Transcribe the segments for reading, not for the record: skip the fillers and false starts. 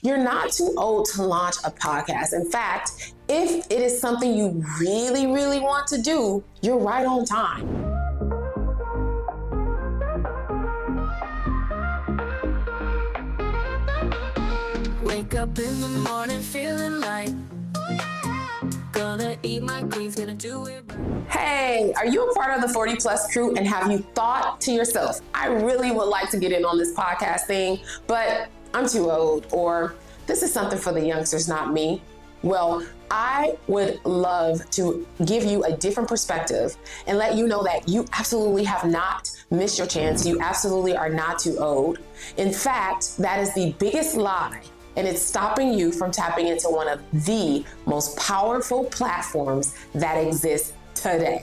You're not too old to launch a podcast. In fact, if it is something you really, really want to do, you're right on time. Wake up in the morning feeling like gonna eat my greens, gonna do it right. Hey, are you a part of the 40 plus crew and have you thought to yourself, I really would like to get in on this podcast thing, but I'm too old, or this is something for the youngsters, not me? Well, I would love to give you a different perspective and let you know that you absolutely have not missed your chance. You absolutely are not too old. In fact, that is the biggest lie, and it's stopping you from tapping into one of the most powerful platforms that exist today.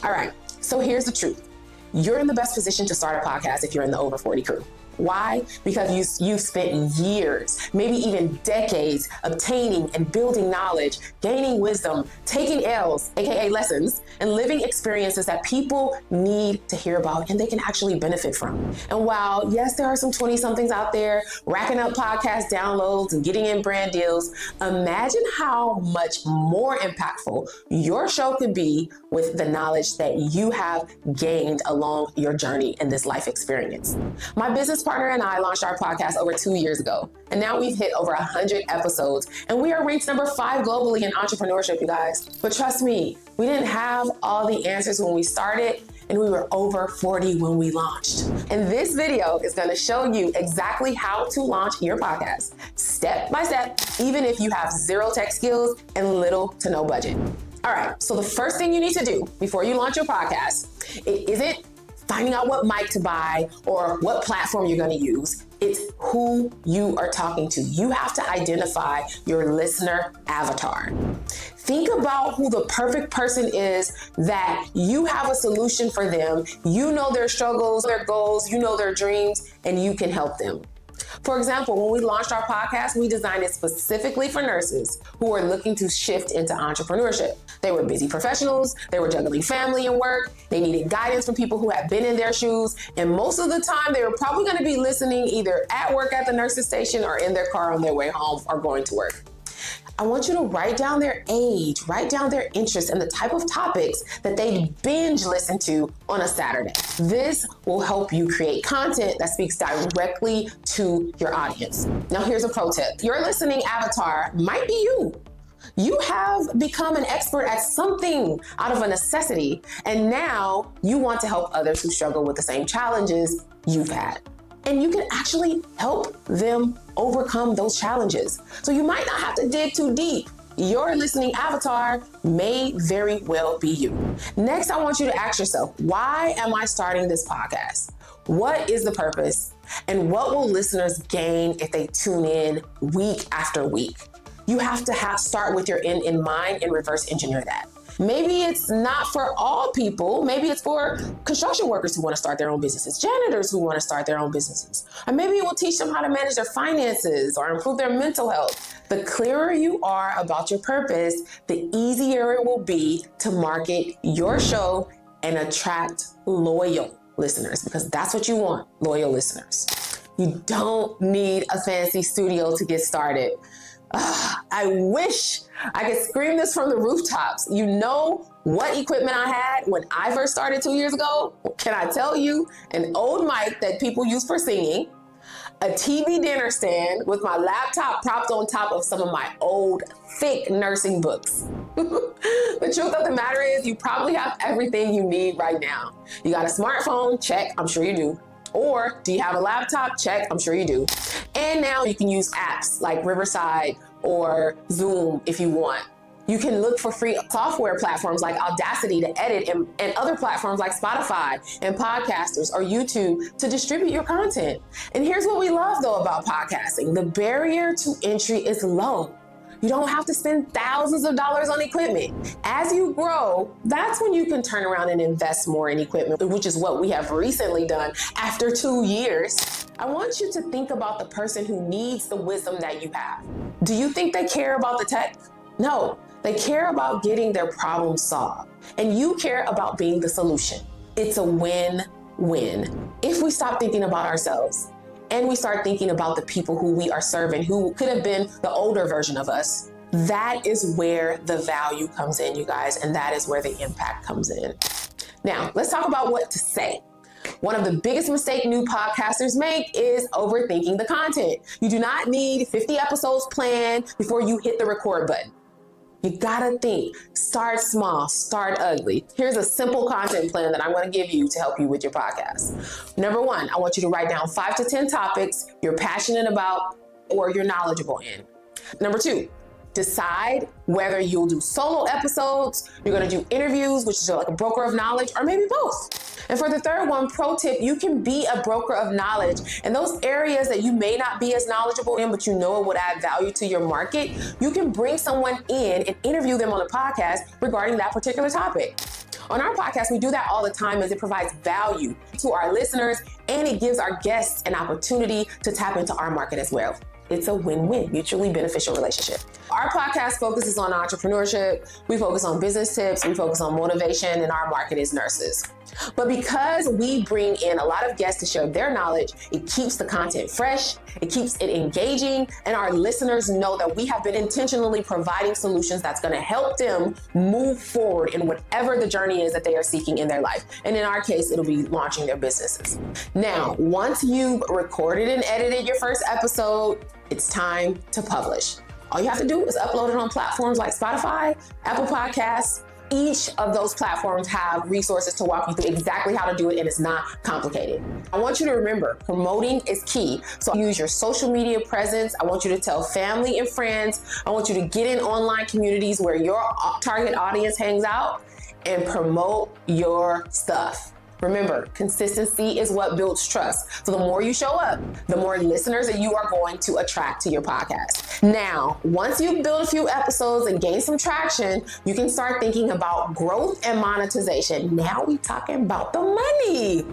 All right, so here's the truth. You're in the best position to start a podcast if you're in the over 40 crew. Why? Because you've spent years, maybe even decades, obtaining and building knowledge, gaining wisdom, taking L's, aka lessons, and living experiences that people need to hear about and they can actually benefit from. And while, yes, there are some 20-somethings out there racking up podcast downloads and getting in brand deals, imagine how much more impactful your show could be with the knowledge that you have gained along your journey in this life experience. My business partner and I launched our podcast over 2 years ago, and now we've hit over 100 episodes, and we are ranked number 5 globally in entrepreneurship, you guys. But trust me, we didn't have all the answers when we started, and we were over 40 when we launched. And this video is gonna show you exactly how to launch your podcast, step by step, even if you have zero tech skills and little to no budget. All right, so the first thing you need to do before you launch your podcast, it isn't finding out what mic to buy or what platform you're gonna use. It's who you are talking to. You have to identify your listener avatar. Think about who the perfect person is that you have a solution for them. You know their struggles, their goals, you know their dreams, and you can help them. For example, when we launched our podcast, we designed it specifically for nurses who are looking to shift into entrepreneurship. They were busy professionals, they were juggling family and work, they needed guidance from people who had been in their shoes, and most of the time they were probably going to be listening either at work at the nurse's station or in their car on their way home or going to work. I want you to write down their age, write down their interests and the type of topics that they binge listen to on a Saturday. This will help you create content that speaks directly to your audience. Now, here's a pro tip. Your listening avatar might be you. You have become an expert at something out of a necessity, and now you want to help others who struggle with the same challenges you've had. And you can actually help them overcome those challenges. So you might not have to dig too deep. Your listening avatar may very well be you. Next, I want you to ask yourself, why am I starting this podcast? What is the purpose? And what will listeners gain if they tune in week after week? You have to start with your end in mind and reverse engineer that. Maybe it's not for all people. Maybe it's for construction workers who want to start their own businesses, janitors who want to start their own businesses. Or maybe it will teach them how to manage their finances or improve their mental health. The clearer you are about your purpose, the easier it will be to market your show and attract loyal listeners, because that's what you want, loyal listeners. You don't need a fancy studio to get started. I wish I could scream this from the rooftops. You know what equipment I had when I first started 2 years ago? Can I tell you? An old mic that people use for singing, a TV dinner stand with my laptop propped on top of some of my old, thick nursing books. The truth of the matter is you probably have everything you need right now. You got a smartphone? Check, I'm sure you do. Or do you have a laptop? Check, I'm sure you do. And now you can use apps like Riverside or Zoom if you want. You can look for free software platforms like Audacity to edit and other platforms like Spotify and Podcasters or YouTube to distribute your content. And here's what we love though about podcasting. The barrier to entry is low. You don't have to spend thousands of dollars on equipment. As you grow, that's when you can turn around and invest more in equipment, which is what we have recently done after 2 years. I want you to think about the person who needs the wisdom that you have. Do you think they care about the tech? No, they care about getting their problem solved. And you care about being the solution. It's a win-win. If we stop thinking about ourselves and we start thinking about the people who we are serving, who could have been the older version of us, that is where the value comes in, you guys, and that is where the impact comes in. Now, let's talk about what to say. One of the biggest mistakes new podcasters make is overthinking the content. You do not need 50 episodes planned before you hit the record button. You gotta think, start small, start ugly. Here's a simple content plan that I'm gonna give you to help you with your podcast. Number one, I want you to write down 5 to 10 topics you're passionate about or you're knowledgeable in. Number two, decide whether you'll do solo episodes, you're gonna do interviews, which is like a broker of knowledge, or maybe both. And for the third one, pro tip, you can be a broker of knowledge. In those areas that you may not be as knowledgeable in, but you know it would add value to your market, you can bring someone in and interview them on a podcast regarding that particular topic. On our podcast, we do that all the time as it provides value to our listeners and it gives our guests an opportunity to tap into our market as well. It's a win-win, mutually beneficial relationship. Our podcast focuses on entrepreneurship. We focus on business tips. We focus on motivation, and our market is nurses. But because we bring in a lot of guests to share their knowledge, it keeps the content fresh, it keeps it engaging, and our listeners know that we have been intentionally providing solutions that's gonna help them move forward in whatever the journey is that they are seeking in their life. And in our case, it'll be launching their businesses. Now, once you've recorded and edited your first episode, it's time to publish. All you have to do is upload it on platforms like Spotify, Apple Podcasts. Each of those platforms have resources to walk you through exactly how to do it, and it's not complicated. I want you to remember, promoting is key. So use your social media presence. I want you to tell family and friends. I want you to get in online communities where your target audience hangs out and promote your stuff. Remember, consistency is what builds trust. So the more you show up, the more listeners that you are going to attract to your podcast. Now, once you build a few episodes and gain some traction, you can start thinking about growth and monetization. Now we talking about the money.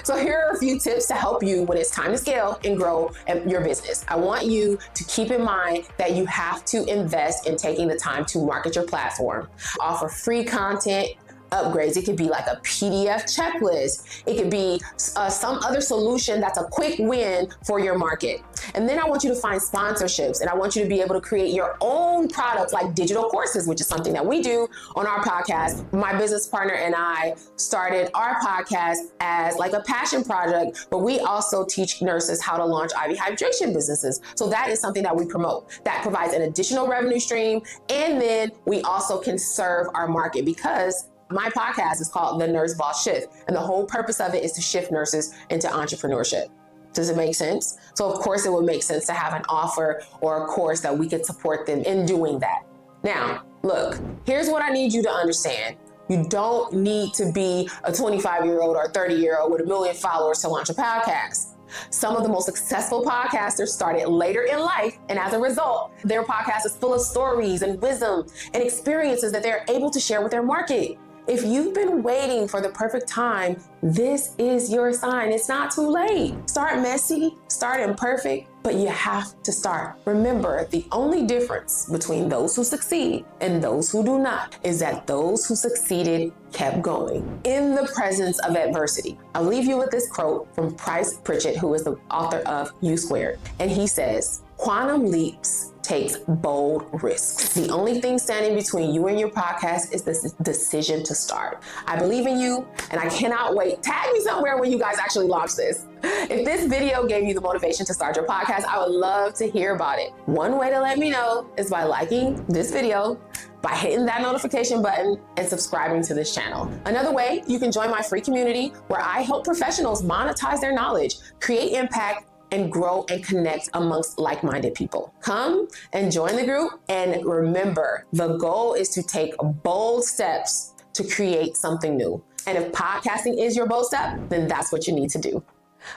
So here are a few tips to help you when it's time to scale and grow your business. I want you to keep in mind that you have to invest in taking the time to market your platform. Offer free content, upgrades. It could be like a PDF checklist. It could be some other solution that's a quick win for your market. And then I want you to find sponsorships, and I want you to be able to create your own products like digital courses, which is something that we do on our podcast. My business partner and I started our podcast as like a passion project, but we also teach nurses how to launch IV hydration businesses. So that is something that we promote. That provides an additional revenue stream. And then we also can serve our market because my podcast is called The Nurse Boss Shift, and the whole purpose of it is to shift nurses into entrepreneurship. Does it make sense? So of course it would make sense to have an offer or a course that we could support them in doing that. Now, look, here's what I need you to understand. You don't need to be a 25-year-old or 30-year-old with 1 million followers to launch a podcast. Some of the most successful podcasters started later in life, and as a result, their podcast is full of stories and wisdom and experiences that they're able to share with their market. If you've been waiting for the perfect time, this is your sign. It's not too late. Start messy, start imperfect, but you have to start. Remember, the only difference between those who succeed and those who do not is that those who succeeded kept going in the presence of adversity. I'll leave you with this quote from Bryce Pritchett, who is the author of U Squared. And he says, "Quantum leaps takes bold risks. The only thing standing between you and your podcast is the decision to start." I believe in you, and I cannot wait. Tag me somewhere when you guys actually launch this. If this video gave you the motivation to start your podcast, I would love to hear about it. One way to let me know is by liking this video, by hitting that notification button, and subscribing to this channel. Another way, you can join my free community where I help professionals monetize their knowledge, create impact, and grow and connect amongst like-minded people. Come and join the group, and remember, the goal is to take bold steps to create something new. And if podcasting is your bold step, then that's what you need to do.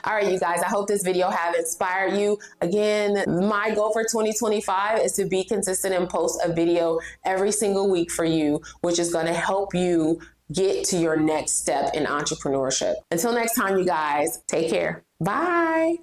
All right, you guys, I hope this video have inspired you. Again, my goal for 2025 is to be consistent and post a video every single week for you, which is gonna help you get to your next step in entrepreneurship. Until next time, you guys, take care. Bye.